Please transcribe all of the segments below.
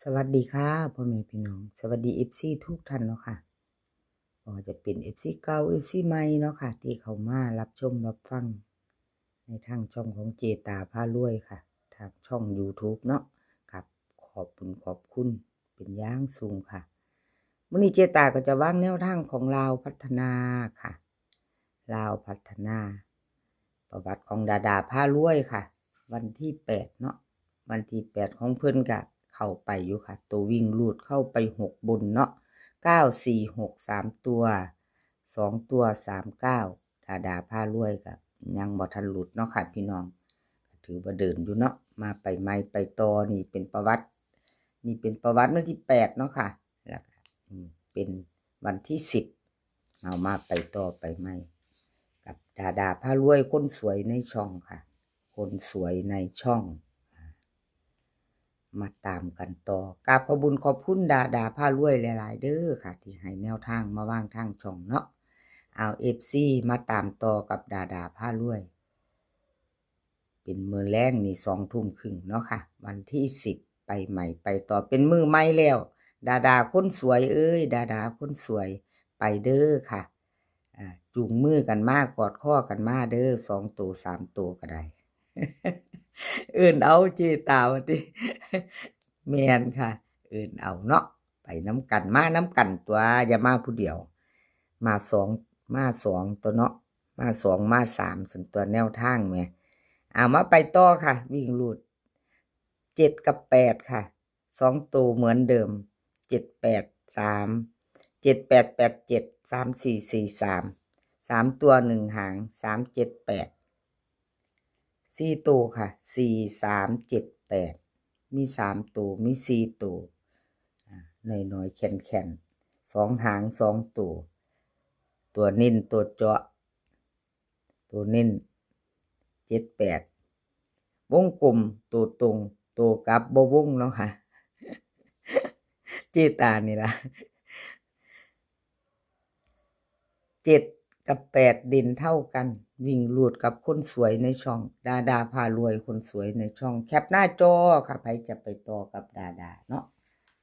สวัสดีค่ะพ่อแม่พี่น้องสวัสดีFCทุกท่านเนาะค่ะก็จะเป็น FC เก่า FC ใหม่เนาะค่ะที่เข้ามารับชมรับฟังในทางช่องของเจตาพารวยค่ะทางช่อง YouTube เนาะครับขอบคุณเป็นอย่างสูงค่ะมื้อนี้เจตาก็จะวางแนวทางของลาวพัฒนาค่ะลาวพัฒนาประวัติของดาดาพารวยค่ะวันที่8เนาะวันที่8ของเพิ่นก็เข้าไปอยู่ค่ะตัววิ่งรูดเข้าไป6บนเนาะ946 3ตัว2ตัว39ดาพารวยก็ยังบ่ทันหลุดเนาะค่ะพี่น้องถือว่าเดินอยู่เนาะมาไปใหม่ไปต่อนี่เป็นประวัติวันที่8เนาะค่ะแล้วก็เป็นวันที่10เอามาไปต่อไปใหม่กับดาพารวยคนสวยในช่องค่ะคนสวยในช่องมาตามกันต่อกราบขอบคุญขอบคุณดาพารวยหลายๆเด้อค่ะที่ให้แนวทางมาว่างทางช่องเนาะเอาFCมาตามต่อกับดาพารวยเป็นมื้อแลงนี่2 ทุ่มครึ่งเนาะค่ะวันที่10ไปใหม่ไปต่อเป็นมื้อใหม่แล้วดาคนสวยเอ้ยดาคนสวยไปเด้อค่ะจูงมือกันมากอดข้อกันมาเด้อ2ตัว3ตัวก็ได้ เอิ้นเอาเจตาว่าติ แม่นค่ะเอิ้นเอาเนาะไปน้ำกันมาน้ำกันตัวอย่ามาผู้เดียวมา2ตัวเนาะมา2มา3ซั่นตัวแนวทางแหมมาไปต่อค่ะวิ่งรูด7กับ8ค่ะ2ตัวเหมือนเดิม7 8 3 7 8 8 7 3 4 4 3 3ตัว1หาง3 7 8 4ตัวค่ะ4 3 7 8มี3ตัวมี4ตัวน้อยๆแข็งๆ2หาง2ตัวตัวเน้นตัวเจาะตัวเน้น7 8วงกลมตัวตรงตัวกลับบ่วงเนาะค่ะเจตานี่ล่ะ7กับ8เด่นเท่ากันวิ่งรูดกับคนสวยในช่องดาพารวยคนสวยในช่องแคปหน้าจอค่ะใครจะไปต่อกับดาเนาะ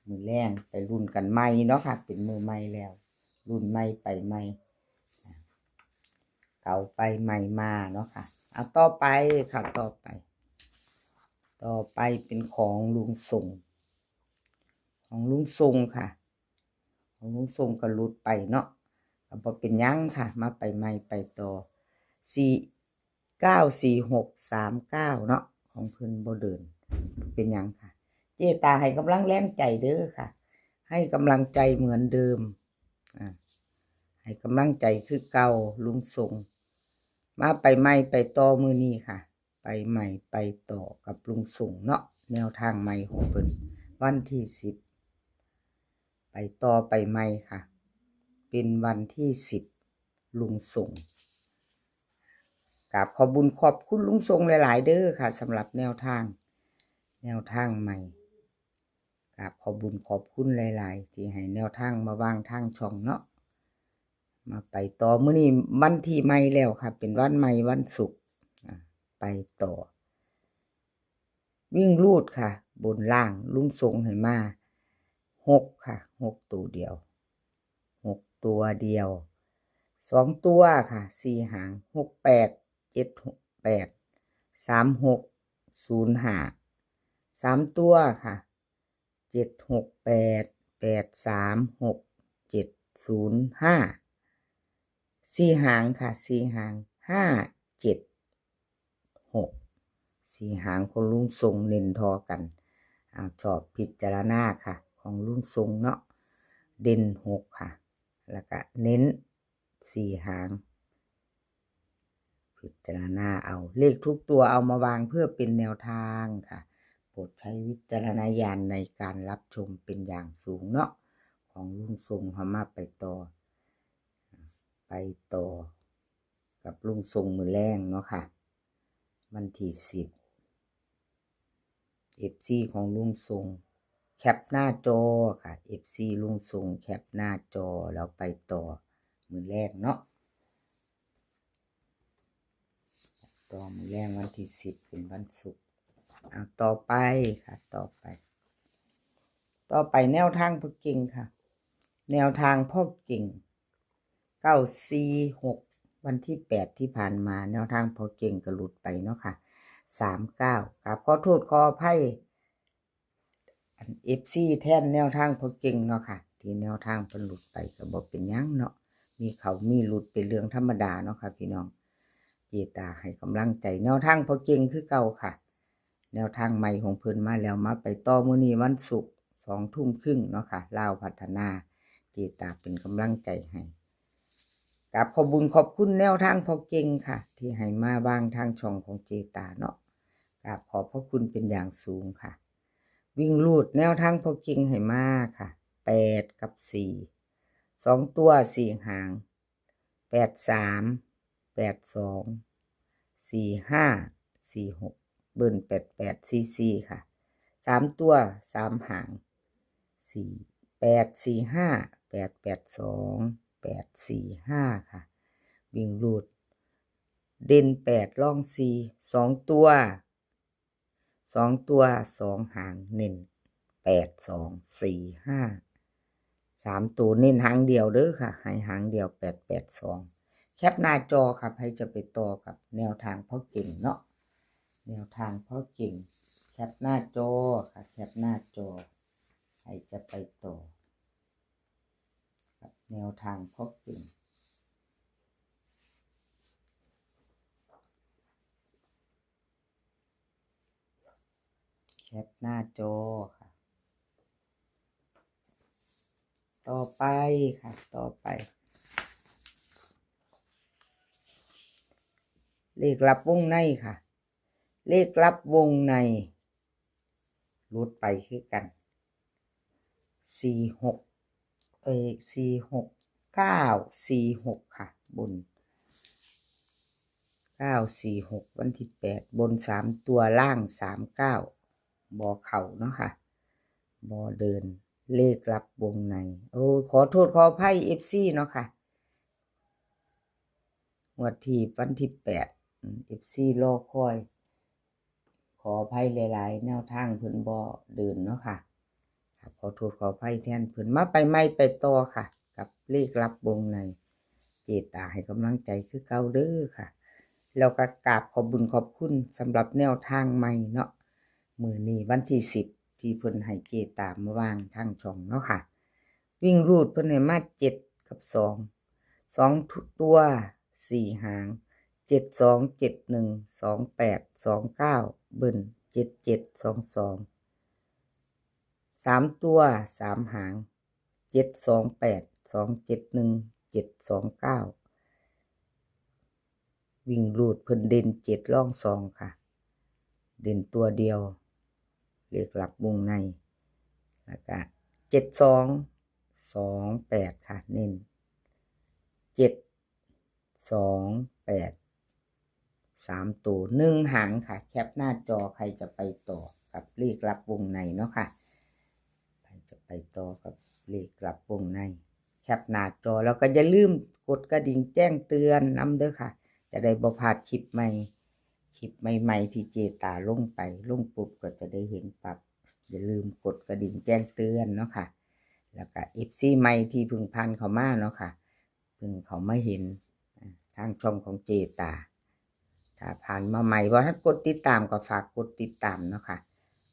มือแรงไปรุ่นกันใหม่เนาะค่ะเป็นมือใหม่แล้วรุ่นใหม่ไปใหม่เก่าไปใหม่มาเนาะค่ะเอาต่อไปค่ะต่อไปเป็นของลุงส่งค่ะของลุงส่งก็หลุดไปเนาะก็บ่เป็นหยังค่ะมาไปใหม่ไปต่อ494639เนาะของเพิ่นบ่เดินเป็นหยังค่ะเจตาให้กำลังแรงใจเด้อค่ะให้กำลังใจเหมือนเดิมให้กำลังใจคือเก่าลุงส่งมาไปใหม่ไปต่อมื้อนี้ค่ะไปใหม่ไปต่อกับลุงส่งเนาะแนวทางใหม่ของเพิ่นวันที่10ไปต่อไปใหม่ค่ะเป็นวันที่10ลุงส่งกราบขอบคุญขอบคุณลุงส่งหลายๆเด้อค่ะสำหรับแนวทางใหม่กราบขอบคุญขอบคุณหลายๆที่ให้แนวทางมาวางทางช่องเนาะมาไปต่อมื้อนี้วันที่ใหม่แล้วค่ะเป็นวันใหม่วันศุกร์ไปต่อวิ่งรูดค่ะบนล่างลุงส่งให้มา6ค่ะ6ตัวเดียว2ตัวค่ะ4หาง6 8 7 8 3 6 0 5 3ตัวค่ะ7 6 8 8 3 6 7 0 5 4หางค่ะ4หาง5 7 6 4หางของลุงทรงเน้นทอกันชอบพิจารณาค่ะของลุงทรงเนาะเด่น6ค่ะแล้วก็เน้น4หางพิจารณาเอาเลขทุกตัวเอามาวางเพื่อเป็นแนวทางค่ะโปรดใช้วิจารณญาณในการรับชมเป็นอย่างสูงเนาะของลุงทรงเฮามาไปต่อกับลุงทรงมือแรงเนาะค่ะวันที่10 FC ของลุงทรงแคปหน้าจอค่ะ FC ลุงทรงแคปหน้าจอแล้วไปต่อมือแรกเนาะต่อมือแรกวันที่10เป็นวันศุกร์ต่อไปค่ะต่อไป ต่อไปแนวทางพ่อเก่งค่ะแนวทางพ่อเก่ง946วันที่8ที่ผ่านมาแนวทางพ่อเก่งก็หลุดไปเนาะค่ะ39ครับขอโทษขออภัยFC แทนแนวทางพ่อเก่งเนาะค่ะที่แนวทางเพิ่นหลุดไปก็บ่เป็นหยังเนาะมีเขามีหลุดเป็นเรื่องธรรมดาเนาะค่ะพี่น้องเจตาให้กำลังใจแนวทางพ่อเก่งคือเก่าค่ะแนวทางใหม่ของเพิ่นมาแล้วมาไปต่อมื้อนี้วันศุกร์20:30เนาะค่ะลาวพัฒนาเจตาเป็นกำลังใจให้กับขอบคุญขอบคุณแนวทางพ่อเก่งค่ะที่ให้มาบ้างทางช่องของเจตาเนาะกับขอบพระคุณเป็นอย่างสูงค่ะวิ่งลูดแนวทางพ่อเก่งให้มาค่ะ8กับ4 2ตัว4หาง83 82 45 46เบิ้ล88 44ค่ะ3ตัว3หาง4 8 45 8 82 8 45ค่ะวิ่งรูดเด่น8ล่อง4 2ตัว2หางเน้น8 2 4 5 3ตัวเน้นหางเดียวเด้อค่ะให้หางเดียว8 8 2แคปหน้าจอครับให้จะไปต่อกับแนวทางพ่อเก่งเนาะแนวทางพ่อเก่งแคปหน้าจอค่ะแคปหน้าจอให้จะไปต่อกับแนวทางพ่อเก่งแคปหน้าจอค่ะต่อไปค่ะต่อไปเลขลับวงในค่ะเลขลับวงในรุดไปคือกัน46 46 946ค่ะบน946วันที่8บน3ตัวล่าง39บ่เข้าเนาะค่ะบ่เดินเลขลับวงในโอ้ขอโทษขออภัย FC เนาะค่ะงวดที่วันที่8 FC รอคอยขออภัยหลายๆแนวทางเพิ่นบ่เดินเนาะค่ะขอโทษขออภัยแทนเพิ่นมาไปใหม่ไปต่อค่ะกับเลขลับวงในเจตาให้กำลังใจคือเก่าเด้อค่ะแล้วก็กราบขอบบุญขอบคุณสำหรับแนวทางใหม่เนาะมื้อนี้วันที่10ที่เพิ่นให้เจตามาวางทางช่องเนาะค่ะวิ่งรูดเพิ่นให้มา7กับ2ตัว4หาง7 2 7 1 2 8 2 9เบิ้ล7 7 2 2 3ตัว3หาง7 2 8 2 7 1 7 2 9วิ่งรูดเพิ่นเด่น7ร่อง2ค่ะเด่นตัวเดียวเลขหลักวงในแล้วก็7 2 2 8ค่ะเน้น7 2 8 3ตัว1หางค่ะแคปหน้าจอใครจะไปต่อกับเลขลับวงในเนาะค่ะใครจะไปต่อกับเลขลับวงในแคปหน้าจอแล้วก็อย่าลืมกดกระดิ่งแจ้งเตือนนำเด้อค่ะจะได้บ่พลาดคลิปใหม่ที่เจตาลงไปลงปุ๊บก็จะได้เห็นปรับอย่าลืมกดกระดิ่งแจ้งเตือนเนาะค่ะแล้วก็ FC ใหม่ที่เพิ่งผ่านเข้ามาเนาะค่ะเพิ่งเขามาเห็นทางช่องของเจตาถ้าผ่านมาใหม่ว่าถ้ากดติดตามก็ฝากกดติดตามเนาะค่ะ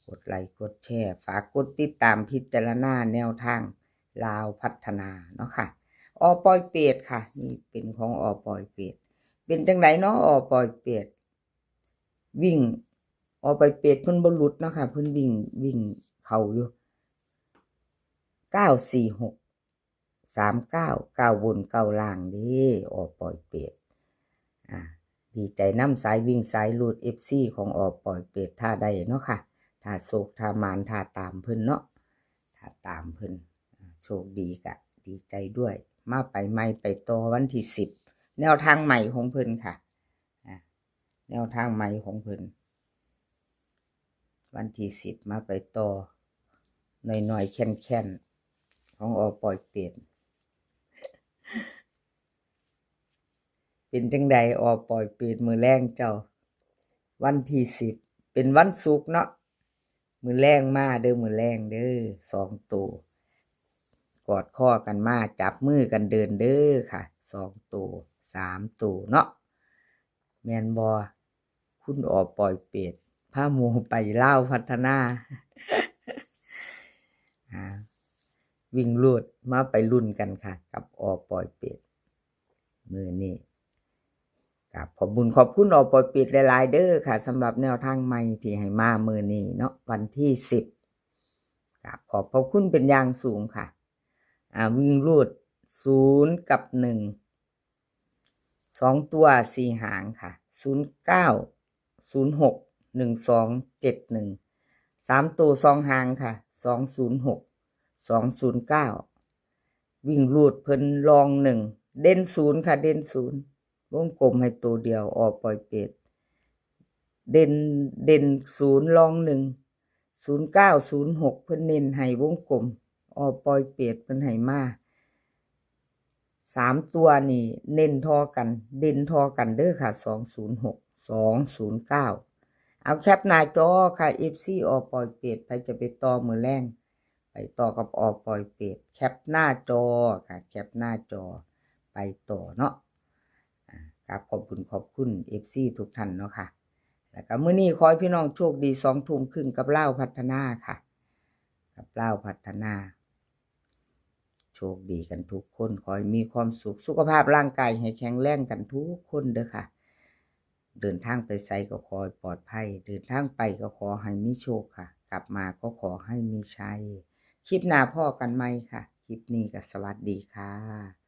กดไลค์กดแชร์ฝากกดติดตามพิจารณาแนวทางลาวพัฒนาเนาะค่ะอปอยเป็ดค่ะนี่เป็นของอปอยเป็ดเป็นจังไดเนาะอปอยเป็ดวิ่งอปอยเป็ดเพิ่นบ่หลุดเนาะค่ะเพิ่นวิ่งเข้าอยู่946 39 9บน9ล่างเด้อปอยเป็ดดีใจน้ำสายวิ่งสายลูด FC ของอปอยเป็ดท่าใดเนาะค่ะถ้าโศกถ้ามานถ้าตามเพิ่นเนาะถ้าตามเพิ่นโชคดีกะดีใจด้วยมาไปใหม่ไปต่อวันที่10แนวทางใหม่ของเพิ่นค่ะแนวทางใหม่ของเพิ่นวันที่10มาไปต่อหน่อยๆแค่นๆของอปอยเป็ดเป็นจังใดอปอยเป็ดมื้อแรงเจ้าวันที่10เป็นวันศุกร์เนาะ มือแรงมาเด้อมือแรงเด้อ2ตัวกอดข้อกันมาจับมือกันเดินเด้อค่ะ2ตัว3ตัวเนาะแม่นบ่คุณออปล่อยเป็ดพาหมู่ไปลาวพัฒนา วิ่งลูดมาไปรุ่นกันค่ะกับออปล่อยเป็ดมือนี้กับขอบคุญขอบคุณออปล่อยเป็ดหลายๆเด้อค่ะสำหรับแนวทางใหม่ที่ให้มามือนี้เนาะวันที่10กับขอบพระคุณเป็นอย่างสูงค่ะวิ่งรูด0กับ1 2ตัว4หางค่ะ09 06 12 71 3ตัว2หางค่ะ206 209วิ่งรูดเพิ่นลอง1เด่น0ค่ะเด่น0วงกลมให้ตัวเดียวออกปล่อยเป็ดเด่น0ลอง1 09 06เพิ่นเน้นให้วงกลมออกปล่อยเป็ดเพิ่นให้มา3ตัวนี่เน้นทอกันเด่นทอกันเด้อค่ะ206 209เอาแคปหน้าจอค่ะ FC ออกปล่อยเป็ดไปจะไปต่อมื้อแรงไปต่อกับออกปล่อยเป็ดแคปหน้าจอค่ะแคปหน้าจอไปต่อเนาะครับขอบคุณ FC ทุกท่านเนาะค่ะแล้วก็มื้อนี้ขอให้พี่น้องโชคดี2 ทุ่มครึ่งกับลาวพัฒนาค่ะกับลาวพัฒนาโชคดีกันทุกคนขอให้มีความสุขสุขภาพร่างกายให้แข็งแรงกันทุกคนเด้อค่ะเดินทางไปไสก็ขอให้ปลอดภัยเดินทางไปก็ขอให้มีโชคค่ะกลับมาก็ขอให้มีชัยคลิปหน้าพ่อกันไหมค่ะคลิปนี้ก็สวัสดีค่ะ